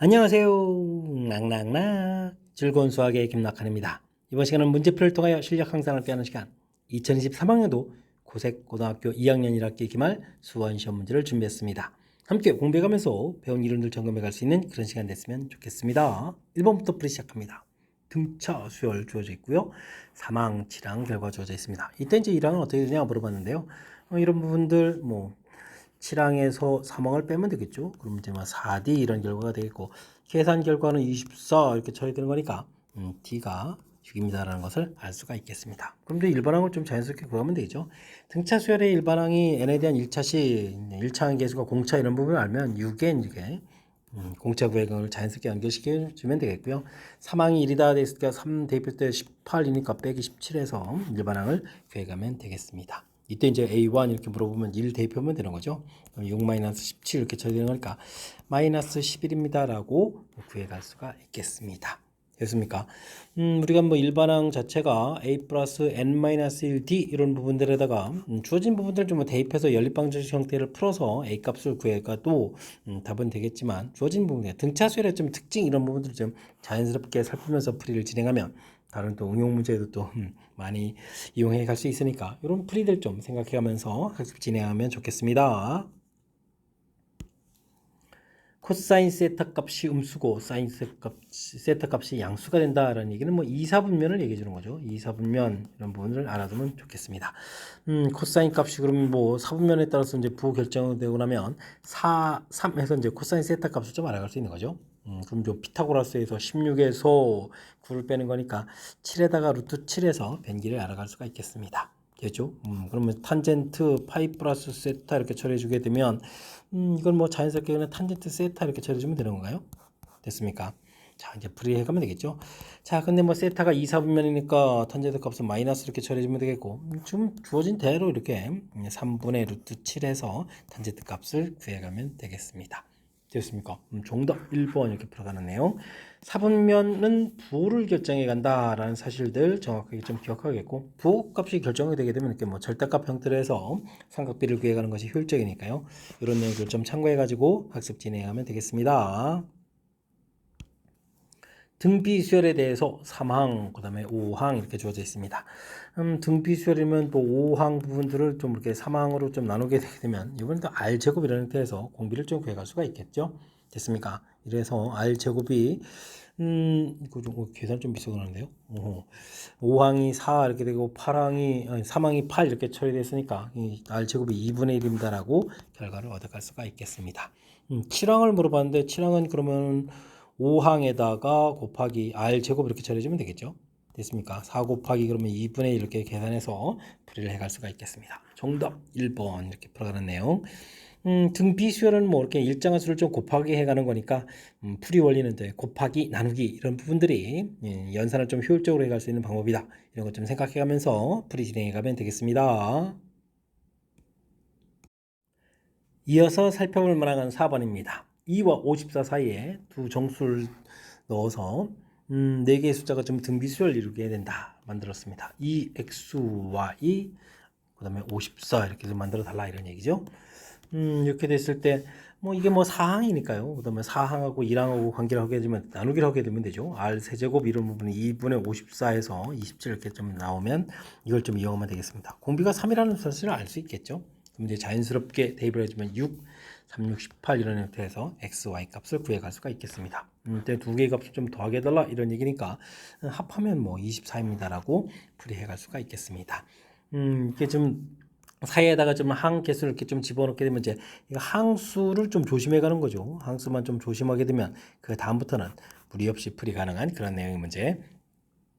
안녕하세요. 낙낙낙 즐거운 수학의 김낙한입니다. 이번 시간은 문제풀이를 통하여 실력 향상을 꾀하는 시간 2023학년도 고색고등학교 2학년 1학기 기말 수원시험 문제를 준비했습니다. 함께 공부해가면서 배운 이론들 점검해 갈 수 있는 그런 시간 됐으면 좋겠습니다. 1번부터 풀이 시작합니다. 등차 수열 주어져 있고요. 사망, 치랑 결과 주어져 있습니다. 이때 이제 1항은 어떻게 되냐 물어봤는데요. 이런 부분들 7항에서 3항을 빼면 되겠죠. 그럼 이제 4D 이런 결과가 되겠고, 계산 결과는 24 이렇게 처리되는 거니까 D가 6입니다라는 것을 알 수가 있겠습니다. 그럼 이제 일반항을 좀 자연스럽게 구하면 되죠. 등차 수열의 일반항이 n에 대한 1차시 1차항 계수가 공차 이런 부분을 알면 6에 이게 공차 구획을 자연스럽게 연결시켜주면 되겠고요. 3항이 1이다 됐을 때 3 대입할 때 18이니까 빼기 17에서 일반항을 구해가면 되겠습니다. 이때 이제 A1 이렇게 물어보면 1 대입하면 되는 거죠. 그럼 6-17 이렇게 처리되는 거니까 마이너스 11입니다 라고 구해갈 수가 있겠습니다. 됐습니까? 우리가 일반항 자체가 A 플러스 N-1D 이런 부분들에다가 주어진 부분들을 좀 대입해서 연립방정식 형태를 풀어서 A 값을 구해가도 답은 되겠지만, 주어진 부분에 등차수열의 좀 특징 이런 부분들을 좀 자연스럽게 살피면서 풀이를 진행하면 다른 또 응용 문제도 또 많이 이용해 갈 수 있으니까 이런 풀이들 좀 생각해 가면서 학습 진행하면 좋겠습니다. 코사인 세타 값이 음수고 사인 세타 값이 양수가 된다라는 얘기는 2, 4분면을 얘기해 주는 거죠. 2, 4분면 이런 부분을 알아두면 좋겠습니다. 코사인 값이 그러면 4분면에 따라서 이제 부결정되고 나면 4, 3 해서 이제 코사인 세타 값을 좀 알아갈 수 있는 거죠. 그럼 좀 피타고라스에서 16에서 9를 빼는 거니까 7에다가 루트 7에서 변기를 알아갈 수가 있겠습니다. 되죠? 그러면 탄젠트 파이 플러스 세타 이렇게 처리해 주게 되면 이건 자연스럽게 그냥 탄젠트 세타 이렇게 처리해 주면 되는 건가요? 됐습니까? 자, 이제 풀이해 가면 되겠죠? 자, 근데 세타가 2, 4분면이니까 탄젠트 값은 마이너스 이렇게 처리해 주면 되겠고, 좀 주어진 대로 이렇게 3분의 루트 7에서 탄젠트 값을 구해 가면 되겠습니다. 됐습니까? 정답 1번 이렇게 풀어가는 내용. 4분면은 부호를 결정해 간다라는 사실들 정확하게 좀 기억하겠고, 부호 값이 결정이 되게 되면 이렇게 절대값 형태로 해서 삼각비를 구해가는 것이 효율적이니까요. 이런 내용들 좀 참고해 가지고 학습 진행하면 되겠습니다. 등비수열에 대해서 3항, 그 다음에 5항 이렇게 주어져 있습니다. 등비수열이면 또 5항 부분들을 좀 이렇게 3항으로 좀 나누게 되게 되면 이번에 또 R제곱 이런 형태에서 공비를 좀 구해갈 수가 있겠죠? 됐습니까? 이래서 R제곱이 이거 좀 계산 좀 비슷하게 나는데요. 5항이 4 이렇게 되고 3항이 8 이렇게 처리됐으니까 이 R제곱이 2분의 1입니다라고 결과를 얻어갈 수가 있겠습니다. 7항을 물어봤는데 7항은 그러면 5항에다가 곱하기 R제곱 이렇게 처리해주면 되겠죠. 됐습니까? 4 곱하기 그러면 2분의 1 이렇게 계산해서 풀이를 해갈 수가 있겠습니다. 정답 1번 이렇게 풀어가는 내용. 등비수열은 이렇게 일정한 수를 좀 곱하기 해가는 거니까 풀이 원리는 곱하기 나누기 이런 부분들이 연산을 좀 효율적으로 해갈 수 있는 방법이다. 이런 것 좀 생각해가면서 풀이 진행해 가면 되겠습니다. 이어서 살펴볼 만한 4번입니다. 2와 54 사이에 두 정수를 넣어서 4개의 숫자가 좀 등비수열을 이루게 된다 만들었습니다. 2xy 그 다음에 54 이렇게 좀 만들어 달라 이런 얘기죠. 이렇게 됐을 때 이게 4항이니까요. 그 다음에 4항하고 1항하고 관계를 하게 되면 나누기를 하게 되면 되죠. R 세제곱 이런 부분이 2분의 54에서 27 이렇게 좀 나오면 이걸 좀 이용하면 되겠습니다. 공비가 3이라는 사실을 알 수 있겠죠. 그럼 이제 자연스럽게 대입을 해주면 6, 3, 6, 18 이런 형태에서 x, y 값을 구해갈 수가 있겠습니다. 이때 두 개의 값을 좀 더하게 해달라 이런 얘기니까 합하면 24입니다라고 풀이해갈 수가 있겠습니다. 이게 좀 사이에다가 좀 항 개수를 이렇게 좀 집어넣게 되면 이제 이거 항수를 좀 조심해 가는 거죠. 항수만 좀 조심하게 되면 그 다음부터는 무리 없이 풀이 가능한 그런 내용의 문제.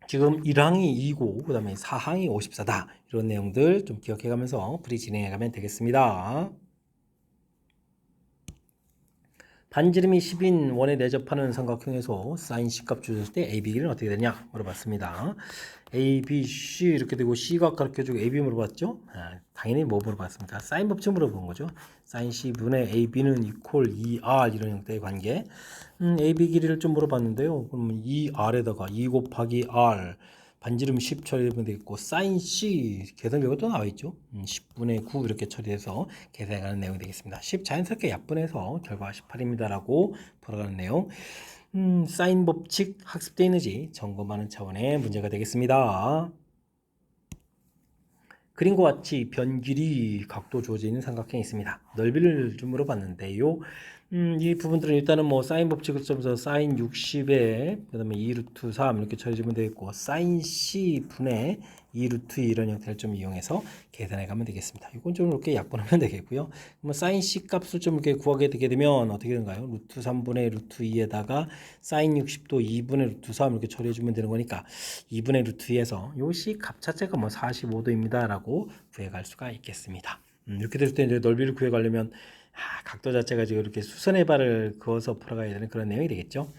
지금 1항이 2고 그 다음에 4항이 54다. 이런 내용들 좀 기억해 가면서 풀이 진행해 가면 되겠습니다. 반지름이 10인 원에 내접하는 삼각형에서 사인 C값 주었을 때 A, B 길이는 어떻게 되냐 물어봤습니다. A, B, C 이렇게 되고 C가 가르쳐주고 A, B 물어봤죠? 당연히 뭐 물어봤습니까? 사인 법칙 물어본 거죠. 사인 C분의 A, B는 이퀄 2R 이런 형태의 관계. A, B 길이를 좀 물어봤는데요. 그러면 2R에다가 2 곱하기 R 반지름 10 처리되면 되겠고 사인 C 계산 결과 또 나와 있죠. 10분의 9 이렇게 처리해서 계산해가는 내용이 되겠습니다. 10 자연스럽게 약분해서 결과 18입니다라고 풀어가는 내용. 사인 법칙 학습되어 있는지 점검하는 차원의 문제가 되겠습니다. 그림과 같이 변 길이 각도 주어져 있는 삼각형이 있습니다. 넓이를 좀 물어봤는데요. 이 부분들은 일단은 뭐 사인 법칙을 써서 사인 60에 그다음에 2 루트 3 이렇게 처리해주면 되겠고 사인 C 분의 2 루트 2 이런 형태를 좀 이용해서 계산해 가면 되겠습니다. 이건 좀 이렇게 약분하면 되겠고요. 그러면 사인 C 값을 좀 이렇게 구하게 되게 되면 어떻게 되는가요? 루트 3분의 루트 2에다가 사인 60도 2분의 루트 3 이렇게 처리해주면 되는 거니까 2분의 루트 2에서 요 C 값 자체가 뭐 45도입니다 라고 구해갈 수가 있겠습니다. 이렇게 됐을 때 이제 넓이를 구해가려면 각도 자체가 지금 이렇게 수선의 발을 그어서 풀어가야 되는 그런 내용이 되겠죠.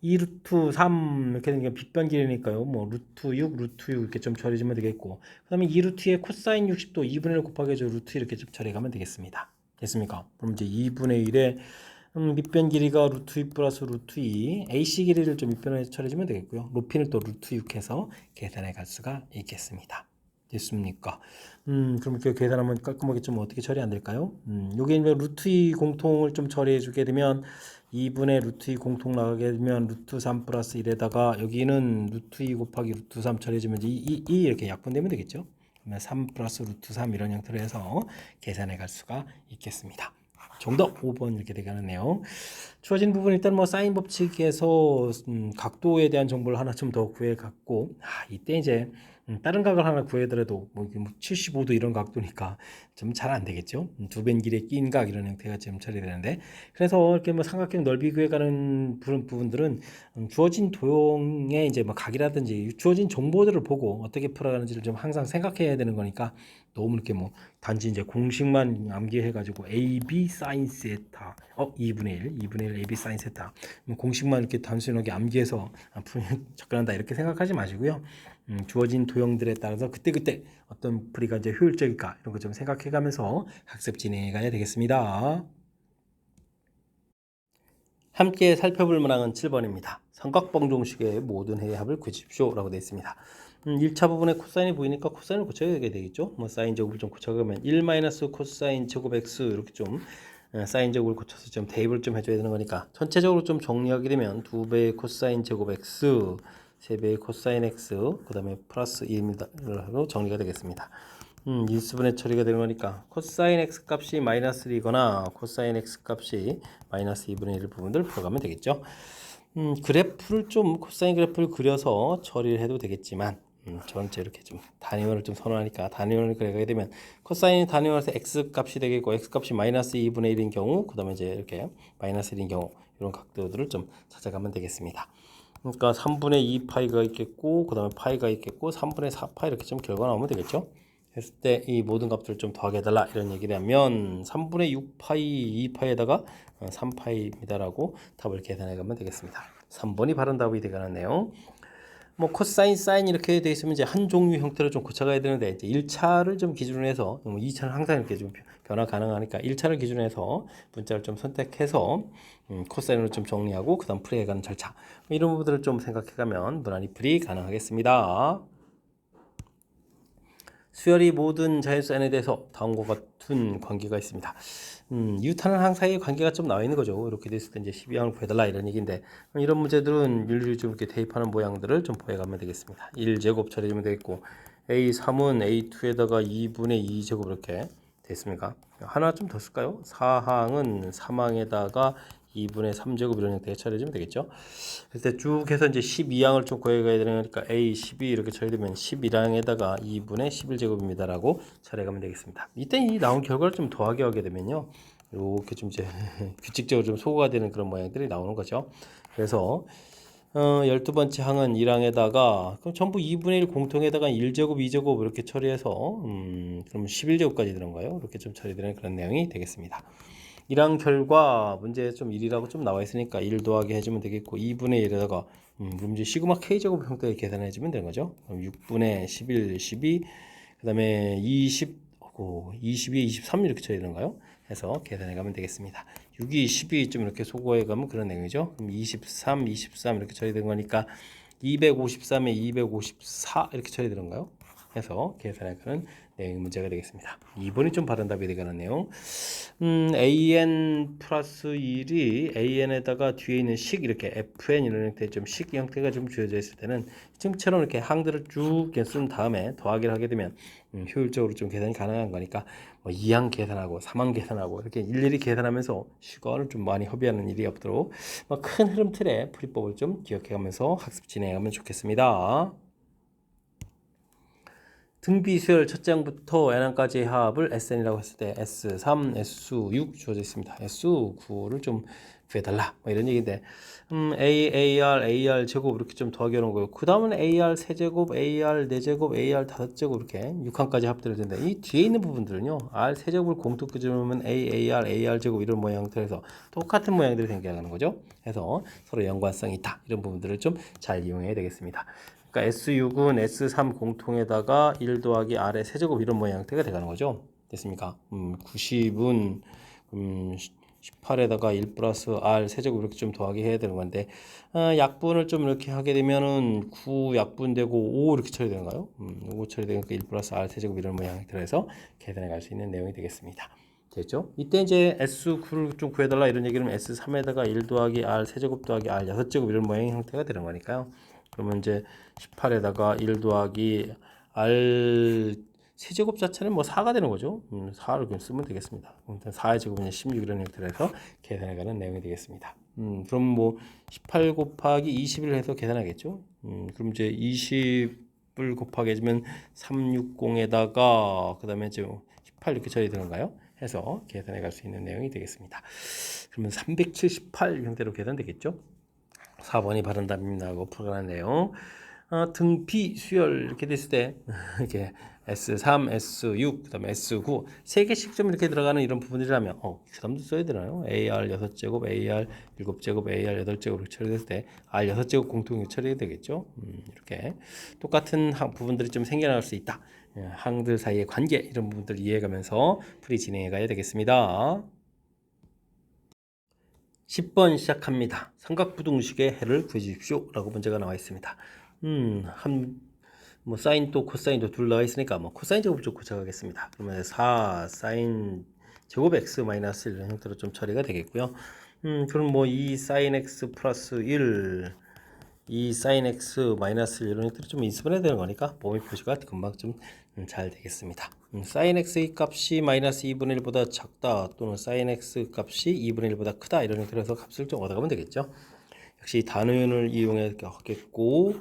2 루트 3 이렇게 되는 게 빗변 길이니까요. 뭐 루트 6, 루트 6 이렇게 좀 처리해주면 되겠고, 그 다음에 2 루트에 코사인 60도 2분의 1 곱하기 저 루트 이렇게 좀 처리해가면 되겠습니다. 됐습니까? 그럼 이제 2분의 1에 밑변 길이가 루트 2 플러스 루트 2 AC 길이를 좀 밑변에 처리해주면 되겠고요. 높이는 또 루트 6 해서 계산해 갈 수가 있겠습니다. 됐습니까? 그럼 이렇게 계산하면 깔끔하게 좀 어떻게 처리 안 될까요? 요게 이제 루트 2 공통을 좀 처리해 주게 되면 2분의 루트 2 공통 나가게 되면 루트 3 플러스 1에다가 여기는 루트 2 곱하기 루트 3 처리해주면 이 이렇게 약분되면 되겠죠? 그러면 3 플러스 루트 3 이런 형태로 해서 계산해 갈 수가 있겠습니다. 정답 5번 이렇게 되가는 내용. 주어진 부분 일단 뭐 사인 법칙에서 각도에 대한 정보를 하나 좀 더 구해 갖고 이때 이제 다른 각을 하나 구해더라도 뭐 75도 이런 각도니까 좀 잘 안 되겠죠. 두 변 길에 낀 각 이런 형태가 지금 처리되는데 그래서 이렇게 뭐 삼각형 넓이 구해가는 부분들은 주어진 도형의 이제 뭐 각이라든지 주어진 정보들을 보고 어떻게 풀어가는지를 좀 항상 생각해야 되는 거니까 너무 이렇게 뭐 단지 이제 공식만 암기해가지고 AB 사인 세타 2분의 1 AB 사인 세타 공식만 이렇게 단순하게 암기해서 접근한다 이렇게 생각하지 마시고요. 주어진 도형들에 따라서 그때그때 어떤 풀이가 이제 효율적일까 이런 거 좀 생각해가면서 학습 진행해 가야 되겠습니다. 함께 살펴볼 문항은 7번입니다. 삼각방정식의 모든 해의 합을 구해주십시오 라고 되어 있습니다. 1차 부분에 코사인이 보이니까 코사인을 고쳐야 되겠죠. 뭐 사인 제곱을 좀 고쳐가면 1 마이너스 코사인 제곱 x 이렇게 좀 사인 제곱을 고쳐서 좀 대입을 좀 해줘야 되는 거니까 전체적으로 좀 정리하게 되면 2배의 코사인 제곱 x 3배의 코사인 x 그 다음에 플러스 2입니다로 정리가 되겠습니다. 일수분해 처리가 되는 거니까 코사인 x 값이 마이너스 1이거나 코사인 x 값이 마이너스 2분의 1 부분들 풀어가면 되겠죠. 그래프를 좀 코사인 그래프를 그려서 처리를 해도 되겠지만 저는 이렇게 좀 단위원을 좀 선호하니까 단위원을 그려가게 되면 코사인이 단위원에서 x 값이 되겠고 x 값이 마이너스 2분의 1인 경우 그 다음에 이제 이렇게 마이너스 1인 경우 이런 각도들을 좀 찾아가면 되겠습니다. 그러니까 3분의 2 파이가 있겠고 그 다음에 파이가 있겠고 3분의 4 파이 이렇게 좀 결과 나오면 되겠죠. 했을 때 이 모든 값들을 좀 더하게 해달라 이런 얘기를 하면 3분의 6 파이 2파이에다가 3파이입니다라고 답을 계산해 가면 되겠습니다. 3번이 바른 답이 되가는 내용. 뭐 코사인, 사인 이렇게 돼 있으면 이제 한 종류 형태로 좀 고쳐가야 되는데 이제 1차를 좀 기준으로 해서 2차는 항상 이렇게 좀 변화 가능하니까 1차를 기준으로 해서 문자를 좀 선택해서 코사인으로 좀 정리하고 그다음 풀이해가는 절차 이런 부분들을 좀 생각해가면 무난히 풀이 가능하겠습니다. 수열이 모든 자연사인에 대해서 다음과 같은 관계가 있습니다. 유탄은 항사의 관계가 좀 나와 있는 거죠. 이렇게 됐을 때 이제 12항을 구해달라 이런 얘기인데 이런 문제들은 윤리를 좀 이렇게 대입하는 모양들을 좀 보여가면 되겠습니다. 1제곱 처리하면 되겠고 A3은 A2에다가 2분의 2제곱 이렇게 됐습니까? 하나 좀 더 쓸까요? 4항은 3항에다가 2분의 3제곱 이런 형태의 처리해주면 되겠죠. 그때 쭉 해서 이제 12항을 좀 구해가야 되니까 A12 이렇게 처리되면 11항에다가 2분의 11제곱입니다 라고 처리해가면 되겠습니다. 이때 이 나온 결과를 좀 더하게 하게 되면요 이렇게 좀 이제 규칙적으로 좀 소거가 되는 그런 모양들이 나오는 거죠. 그래서 12번째 항은 1항에다가 그럼 전부 2분의 1 공통에다가 1제곱 2제곱 이렇게 처리해서 그럼 11제곱까지 되는가요? 이렇게 좀 처리되는 그런 내용이 되겠습니다. 1항 결과 문제에 좀 1이라고 좀 나와 있으니까 1 더하기 해주면 되겠고 2분의 1에다가 그럼 이제 시그마 k제곱 형태의 계산해 주면 되는 거죠. 그럼 6분의 11, 12, 그 다음에 20, 22, 23 이렇게 쳐야 되는가요? 해서 계산해 가면 되겠습니다. 6이 12 좀 이렇게 소거해 가면 그런 내용이죠. 그럼 23, 23 이렇게 쳐야 되는 거니까 253에 254 이렇게 처리되는가요? 해서 계산해가는 내용의 문제가 되겠습니다. 2번이 좀 바른 답이 되가는 내용. an 플러스 1이 an에다가 뒤에 있는 식 이렇게 fn 이런 형태 좀 식 형태가 좀 주어져 있을 때는 지금처럼 이렇게 항들을 쭉 쓴 다음에 더하기를 하게 되면 효율적으로 좀 계산이 가능한 거니까 뭐 2항 계산하고 3항 계산하고 이렇게 일일이 계산하면서 시간을 좀 많이 허비하는 일이 없도록 큰 흐름 틀의 풀이법을 좀 기억해가면서 학습 진행하면 좋겠습니다. 등비 수열 첫 장부터 n항까지의 합을 SN이라고 했을 때 S3, S6 주어져 있습니다. S9를 좀 구해달라 뭐 이런 얘기인데 AR 제곱 이렇게 좀 더하기 하는 거고 그 다음은 AR 세제곱, AR 4제곱, AR 5제곱 이렇게 6항까지 합들어야 된다. 이 뒤에 있는 부분들은요 R 세제곱을 공통 끄집으면 AR 제곱 이런 모양 형태에서 똑같은 모양들이 생겨나는 거죠. 그래서 서로 연관성이 있다. 이런 부분들을 좀 잘 이용해야 되겠습니다. 그러니까 S6은 S3 공통에다가 1 더하기 R의 세제곱 이런 모양 형태가 되가는 거죠. 됐습니까? 90은 18에다가 1 플러스 R 세제곱 이렇게 좀 더하기 해야 되는 건데 약분을 좀 이렇게 하게 되면은 9 약분되고 5 이렇게 처리되는가요? 5 처리되니까 1 플러스 R 세제곱 이런 모양 형태로 해서 계산해 갈 수 있는 내용이 되겠습니다. 됐죠? 이때 이제 S9를 좀 구해달라 이런 얘기는 S3에다가 1 더하기 R 세제곱 더하기 R 6제곱 이런 모양 형태가 되는 거니까요. 그러면 이제 18에다가 1 더하기 R 세제곱 자체는 뭐 4가 되는 거죠. 4를 그냥 쓰면 되겠습니다. 일단 4의 제곱은 16 이런 형태로 해서 계산해가는 내용이 되겠습니다. 그럼 뭐 18 곱하기 20을 해서 계산하겠죠. 그럼 이제 20을 곱하기 해주면 360에다가 그 다음에 이제 18 이렇게 처리되는가요? 해서 계산해 갈 수 있는 내용이 되겠습니다. 그러면 378 형태로 계산되겠죠. 4번이 바른 답입니다 하고 풀어가는 내용. 등비 수열 이렇게 됐을 때 이렇게 S3, S6, 그다음에 S9 세 개씩 좀 이렇게 들어가는 이런 부분이라면 그 다음도 써야 되나요? AR 6제곱, AR 7제곱, AR 8제곱 이렇게 처리됐을 때 R 6제곱 공통이 처리가 되겠죠. 이렇게 똑같은 부분들이 좀 생겨날 수 있다. 항들 사이의 관계 이런 부분들 이해해가면서 풀이 진행해 가야 되겠습니다. 10번 시작합니다. 삼각부등식의 해를 구해주십시오 라고 문제가 나와 있습니다. 뭐 사인도 코사인도 둘 나와 있으니까 뭐 코사인 제곱을 좀 고쳐가겠습니다. 그러면 4 사인 제곱 x 마이너스 1 이런 형태로 좀 처리가 되겠고요. 그럼 뭐 2 사인 x 플러스 1 2 사인 x 마이너스 1 이런 형태로 좀 인수분해 되는 거니까 범위 표시가 금방 좀 잘 되겠습니다. 사인 x의 값이 마이너스 2분의 1보다 작다 또는 사인 x 값이 2분의 1보다 크다 이런 형태로 해서 값을 좀 얻어가면 되겠죠. 역시 단위원을 이용해 하겠고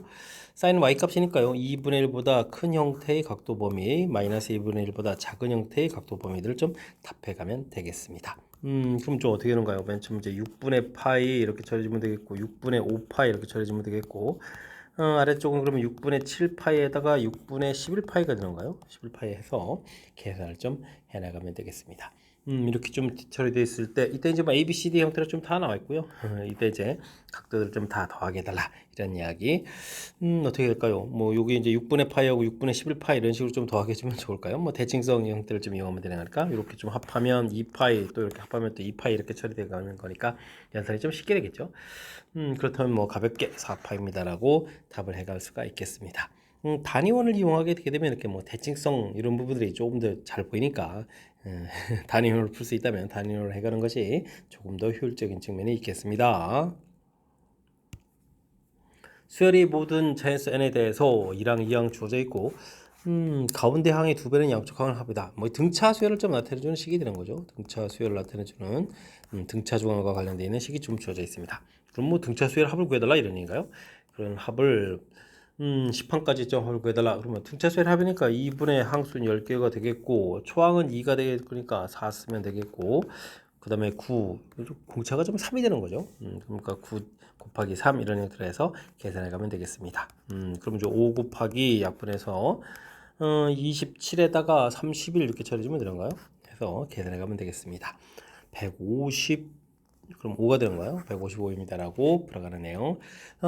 사인 y 값이니까요. 2분의 1보다 큰 형태의 각도 범위 마이너스 2분의 1보다 작은 형태의 각도 범위들을 좀 답해가면 되겠습니다. 그럼 좀 어떻게 되는가요? 맨 처음 이제 6분의 파이 이렇게 처리해주면 되겠고 6분의 5파이 이렇게 처리해주면 되겠고 아래쪽은 그러면 6분의 7파이에다가 6분의 11파이가 되는가요? 11파이 해서 계산을 좀 해나가면 되겠습니다. 이렇게 좀 처리되어 있을 때 이때 이제 뭐 A, B, C, D 형태로 좀 다 나와 있고요. 이때 이제 각도를 좀 다 더하게 해달라 이런 이야기. 어떻게 될까요? 뭐 여기 이제 6분의 파이하고 6분의 11파이 이런 식으로 좀 더하게 해주면 좋을까요? 뭐 대칭성 형태를 좀 이용하면 되는 거니까 이렇게 좀 합하면 2파이 또 이렇게 합하면 또 2파이 이렇게 처리되어 가는 거니까 연산이 좀 쉽게 되겠죠. 그렇다면 뭐 가볍게 4파입니다라고 답을 해갈 수가 있겠습니다. 단위원을 이용하게 되게 되면 이렇게 뭐 대칭성 이런 부분들이 조금 더 잘 보이니까 단위원을 풀 수 있다면 단위원을 해가는 것이 조금 더 효율적인 측면이 있겠습니다. 수열이 모든 자연수 n에 대해서 1항, 2항 주어져 있고 가운데 항의 2배는 양쪽 항을 합이다. 뭐 등차 수열을 좀 나타내주는 식이 되는 거죠. 등차 수열을 나타내주는 등차 중항과 관련되어 있는 식이 좀 주어져 있습니다. 그럼 뭐 등차 수열 합을 구해달라 이런 얘기인가요? 그런 합을 10항까지 좀 합을 구해달라. 그러면 등차 수열 합이니까 2분의 항수는 10개가 되겠고 초항은 2가 되겠으니까 4 쓰면 되겠고 그 다음에 9 공차가 좀 3이 되는 거죠. 그러니까 9 곱하기 3 이런 형태로 해서 계산해 가면 되겠습니다. 그럼 이제 5 곱하기 약분해서 27에다가 31 이렇게 처리해주면 되는가요? 해서 계산해 가면 되겠습니다. 150 그럼 5가 되는가요? 155입니다라고 풀어가는 내용.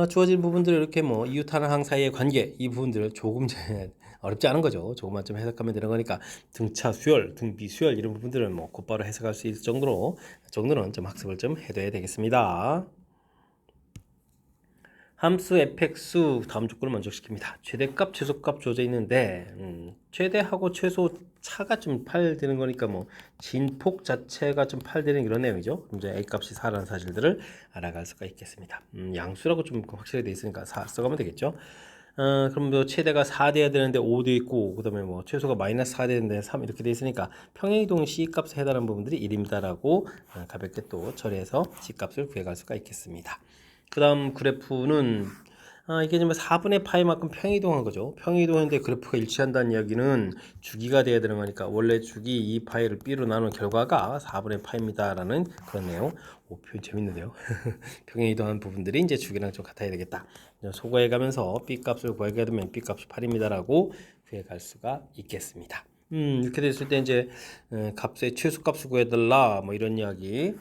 주어진 부분들 이렇게 뭐 이웃하는 항 사이의 관계 이 부분들을 조금 어렵지 않은 거죠. 조금만 좀 해석하면 되는 거니까 등차 수열, 등비 수열 이런 부분들은 뭐 곧바로 해석할 수 있을 정도는 좀 학습을 좀 해둬야 되겠습니다. 함수 fx 다음 조건을 만족시킵니다. 최대값, 최소값 주어져 있는데 최대하고 최소 차가 좀 8 되는 거니까 뭐 진폭 자체가 좀 8 되는 이런 내용이죠. 그럼 이제 a 값이 4라는 사실들을 알아갈 수가 있겠습니다. 양수라고 좀 확실히 돼 있으니까 4 써가면 되겠죠. 그럼 뭐 최대가 4 돼야 되는데 5 돼 있고 그다음에 뭐 최소가 마이너스 4 되는데 3 이렇게 돼 있으니까 평행이동 c 값에 해당하는 부분들이 1입니다라고 가볍게 또 처리해서 c 값을 구해갈 수가 있겠습니다. 그 다음 그래프는 이게 좀 4분의 파이만큼 평이동한 거죠. 평이동인데 그래프가 일치한다는 이야기는 주기가 돼야 되는 거니까 원래 주기 2파이를 b로 나눈 결과가 4분의 파입니다라는 그런 내용. 오, 표현 재밌는데요. 평이동한 부분들이 이제 주기랑 좀 같아야 되겠다. 소거해 가면서 b 값을 구하게 되면 b 값이 8입니다라고 구해갈 수가 있겠습니다. 이렇게 됐을 때 이제 값의 최소값을 구해달라 뭐 이런 이야기.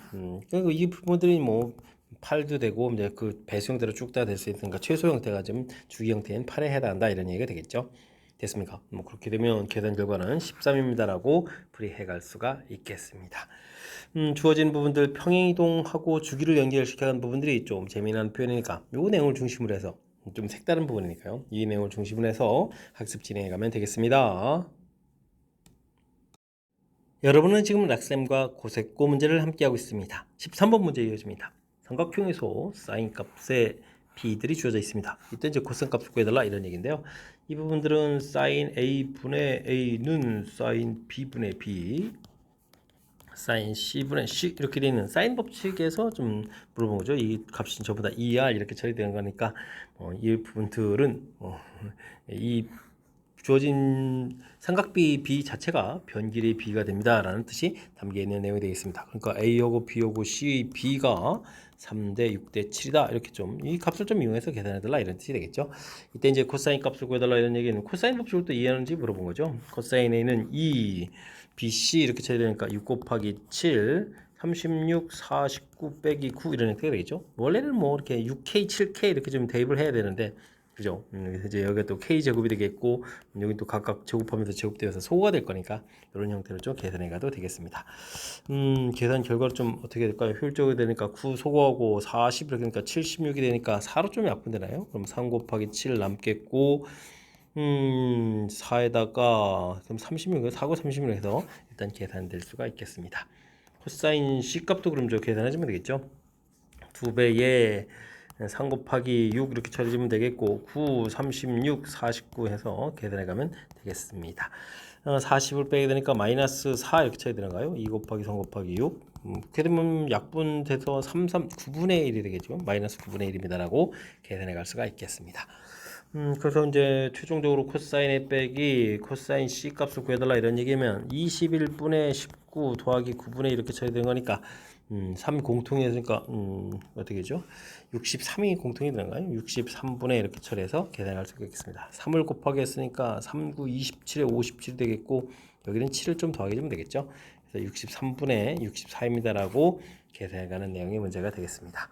그리고 이 부분들이 뭐 8도 되고 이제 그 배수 형태로 쭉 다 될 수 있으니까 최소 형태가 좀 주기 형태인 8에 해당한다 이런 얘기가 되겠죠. 됐습니까? 뭐 그렇게 되면 계산 결과는 13입니다라고 풀이해 갈 수가 있겠습니다. 주어진 부분들 평행이동하고 주기를 연결시켜간 부분들이 좀 재미난 표현이니까 요 내용을 중심으로 해서 좀 색다른 부분이니까요. 이 내용을 중심으로 해서 학습 진행해 가면 되겠습니다. 여러분은 지금 락쌤과 고색고 문제를 함께하고 있습니다. 13번 문제 이어집니다. 삼각형에서 사인 값의 b들이 주어져 있습니다. 이때 이제 코사인 값을 구해달라 이런 얘기인데요. 이 부분들은 사인 a분의 a는 사인 b분의 b, 사인 c분의 c 이렇게 되어 있는 사인 법칙에서 좀 물어본 거죠. 이 값이 저보다 2r 이렇게 처리되는 거니까 이 부분들은 이 주어진 삼각비 b 자체가 변길이 b가 됩니다 라는 뜻이 담겨 있는 내용이 되겠습니다. 그러니까 a하고 b하고 c, b가 3대 6대 7이다 이렇게 좀 이 값을 좀 이용해서 계산해달라 이런 뜻이 되겠죠. 이때 이제 코사인 값을 구해달라 이런 얘기는 코사인 법칙을 또 이해하는지 물어본 거죠. 코사인 a는 2 bc 이렇게 처리되니까 6 곱하기 7 36, 49 빼기 9 이런 형태가 되겠죠. 원래는 뭐 이렇게 6k, 7k 이렇게 좀 대입을 해야 되는데 그죠? 그래서 이제 여기가 또 k 제곱이 되겠고 여기 또 각각 제곱하면서 제곱되어서 소거가 될 거니까 이런 형태로 좀 계산해 가도 되겠습니다. 계산 결과로 좀 어떻게 될까요? 효율적으로 되니까 9 소거하고 40 이렇게 되니까 76이 되니까 4로 좀 약분되나요? 그럼 3 곱하기 7 남겠고 4에다가 그럼 36, 4고 36 해서 일단 계산될 수가 있겠습니다. 코사인 C 값도 그럼 저 계산해주면 되겠죠? 2배에 3 곱하기 6 이렇게 처리해주면 되겠고 9, 36, 49 해서 계산해 가면 되겠습니다. 40을 빼게 되니까 마이너스 4 이렇게 처리 되는가요? 2 곱하기 3 곱하기 6 그렇게 되면 약분돼서 9분의 1이 되겠죠. 마이너스 9분의 1입니다라고 계산해 갈 수가 있겠습니다. 그래서 이제 최종적으로 코사인 A 빼기 코사인 C 값을 구해달라 이런 얘기면 21분의 19 더하기 9분의 1 이렇게 처리되는 거니까 3 공통이 되니까 어떻게 되죠? 63이 공통이 되는가요? 63분의 이렇게 처리해서 계산할 수가 있겠습니다. 3을 곱하기 했으니까 3, 9, 27에 57 되겠고 여기는 7을 좀 더하게 되면 되겠죠? 그래서 63분의 64입니다라고 계산해가는 내용의 문제가 되겠습니다.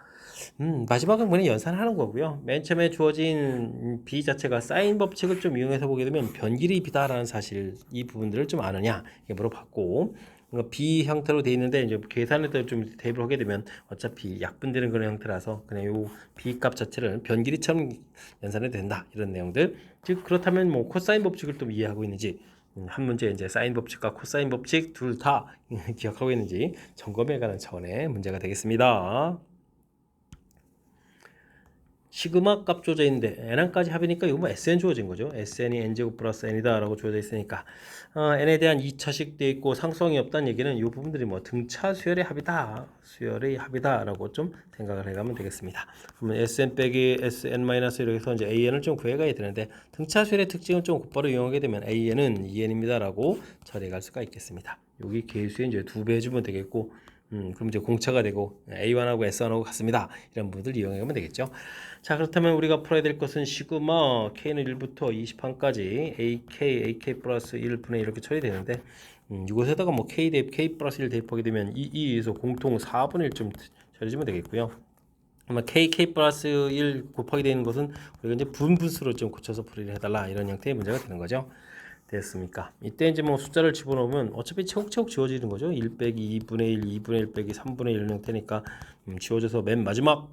마지막은 그냥 연산하는 거고요. 맨 처음에 주어진 b 자체가 사인 법칙을 좀 이용해서 보게 되면 변길이 b다라는 사실 이 부분들을 좀 아느냐 이게 물어봤고 그러니까 b 형태로 돼 있는데 이제 계산에다 좀 대입을 하게 되면 어차피 약분되는 그런 형태라서 그냥 요 b 값 자체를 변길이처럼 연산해도 된다 이런 내용들. 즉 그렇다면 뭐 코사인 법칙을 또 이해하고 있는지 한 문제 이제 사인 법칙과 코사인 법칙 둘 다 기억하고 있는지 점검해 가는 차원의 문제가 되겠습니다. 시그마 값 주어져 있는데 n항까지 합이니까 이거 뭐 sn 주어진 거죠. sn이 n제곱 플러스 n이다 라고 주어져 있으니까 n에 대한 2차식 돼 있고 상수항이 없다는 얘기는 이 부분들이 뭐 등차 수열의 합이다 수열의 합이다 라고 좀 생각을 해가면 되겠습니다. 그러면 sn 빼기 sn 마이너스 이렇게 해서 이제 an을 좀 구해가야 되는데 등차 수열의 특징을 좀 곧바로 이용하게 되면 an은 2n입니다 라고 처리할 수가 있겠습니다. 여기 계수에 이제 2배 해주면 되겠고 그럼 이제 공차가 되고 A1하고 S1하고 같습니다. 이런 부분들 이용하면 되겠죠. 자, 그렇다면 우리가 풀어야 될 것은 시그마 K는 1부터 20항까지 AK 플러스 1분의 이렇게 처리되는데 이곳에다가 뭐 K 대입 K 플러스 1 대입하게 되면 2에서 공통 4분의 1좀 처리해주면 되겠고요. 아마 K 플러스 1 곱하기 되는 것은 우리가 이제 분수로 좀 고쳐서 풀이를 해달라 이런 형태의 문제가 되는 거죠. 됐습니까? 이때 이제 뭐 숫자를 집어넣으면 어차피 차곡차곡 지워지는 거죠. 1 빼기 2분의 1, 2분의 1 빼기 3분의 1 형태니까 지워져서 맨 마지막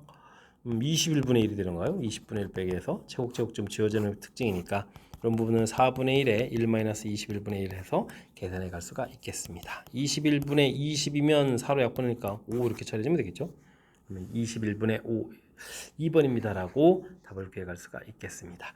21분의 1이 되는 거예요. 20분의 1 빼기 해서 제곱제곱 좀 지워지는 특징이니까 그런 부분은 4분의 1에 1-21분의 1 해서 계산해 갈 수가 있겠습니다. 21분의 20이면 4로 약분하니까 5 이렇게 처리하면 되겠죠. 그러면 21분의 5 2번입니다라고 답을 구해갈 수가 있겠습니다.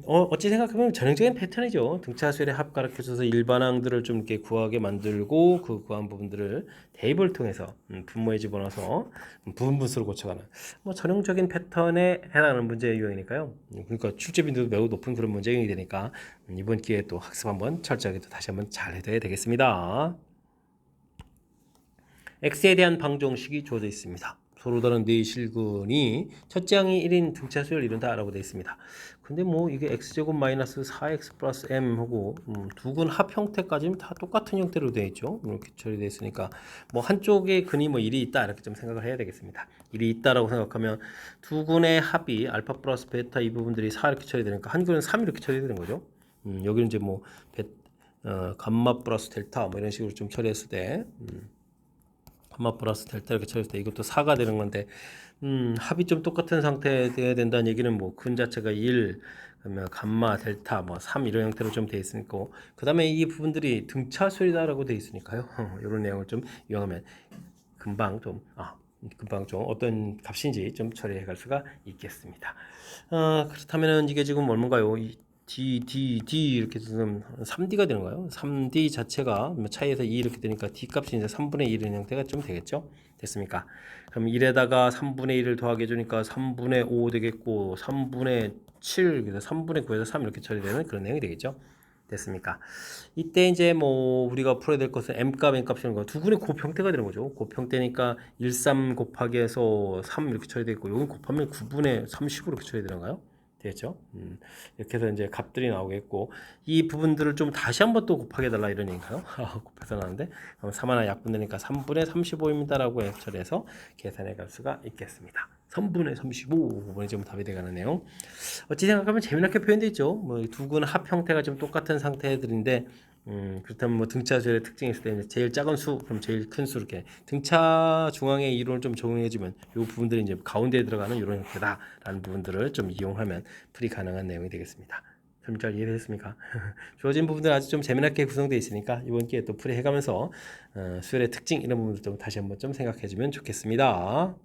어찌 생각하면 전형적인 패턴이죠. 등차 수열의 합 가르쳐줘서 일반항들을 좀 이렇게 구하게 만들고 그 구한 부분들을 대입을 통해서 분모에 집어넣어서 부분 분수로 고쳐가는 뭐 전형적인 패턴에 해당하는 문제 유형이니까요. 그러니까 출제 빈도도 매우 높은 그런 문제 유형이 되니까 이번 기회에 또 학습 한번 철저하게 또 다시 한번 잘 해둬야 되겠습니다. x에 대한 방정식이 주어져 있습니다. 서로 다른 네 실근이 첫째 항이 1인 등차 수열을 이룬다라고 되어 있습니다. 근데 뭐 이게 x제곱 마이너스 4x 플러스 m 하고 두근 합 형태까지는 다 똑같은 형태로 되어 있죠. 이렇게 처리되어 있으니까 뭐 한쪽에 근이 뭐 1이 있다 이렇게 좀 생각을 해야 되겠습니다. 1이 있다라고 생각하면 두근의 합이 알파 플러스 베타 이 부분들이 4 이렇게 처리되니까 한 근은 3 이렇게 처리되는 거죠. 여기는 이제 뭐 감마 플러스 델타 뭐 이런 식으로 좀 처리했을 때 감마 플러스 델타 이렇게 처리했을 때 이것도 4가 되는 건데 합이 좀 똑같은 상태여야 된다는 얘기는 뭐 근 자체가 1 그러면 감마 델타 뭐 3 이런 형태로 좀 돼 있으니까 그 다음에 이 부분들이 등차수열이다라고 돼 있으니까요. 이런 내용을 좀 이용하면 금방 좀 어떤 값인지 좀 처리해 갈 수가 있겠습니다. 그렇다면은 이게 지금 얼마인가요? D 이렇게 되면 3D가 되는 거예요. 3D 자체가 차이에서 2 이렇게 되니까 D 값이 이제 3분의 1인 형태가 좀 되겠죠? 됐습니까? 그럼 1에다가 3분의 1을 더하게 해주니까 3분의 5 되겠고 3분의 7, 그래서 3분의 9에서 3 이렇게 처리되는 그런 내용이 되겠죠? 됐습니까? 이때 이제 뭐 우리가 풀어야 될 것은 m값, n값이라는 거 두근의 곱형태가 되는 거죠. 곱형태니까 1, 3 곱하기 해서 3 이렇게 처리되어 있고 여기 곱하면 9분의 30으로 이렇게 처리되는가요? 되겠죠? 이렇게 해서 이제 값들이 나오겠고 이 부분들을 좀 다시 한번 또 곱하게 달라 이런 얘기인가요? 곱해서 나오는데 그럼 3 하나 약분되니까 3분의 35입니다라고 처리해서 계산해 갈 수가 있겠습니다. 3분의 35 이번에 지금 답이 돼가는 내용. 어찌 생각하면 재미나게 표현되어 있죠. 뭐 두근 합 형태가 좀 똑같은 상태들인데 그렇다면 뭐 등차 수열의 특징이 있을 때 제일 작은 수 그럼 제일 큰 수 이렇게 등차 중앙의 이론을 좀 적용해주면 이 부분들이 이제 가운데에 들어가는 이런 형태다라는 부분들을 좀 이용하면 풀이 가능한 내용이 되겠습니다. 설명 잘 이해되셨습니까? 주어진 부분들 아주 좀 재미나게 구성되어 있으니까 이번 기회에 또 풀이 해가면서 수열의 특징 이런 부분들 좀 다시 한번 좀 생각해주면 좋겠습니다.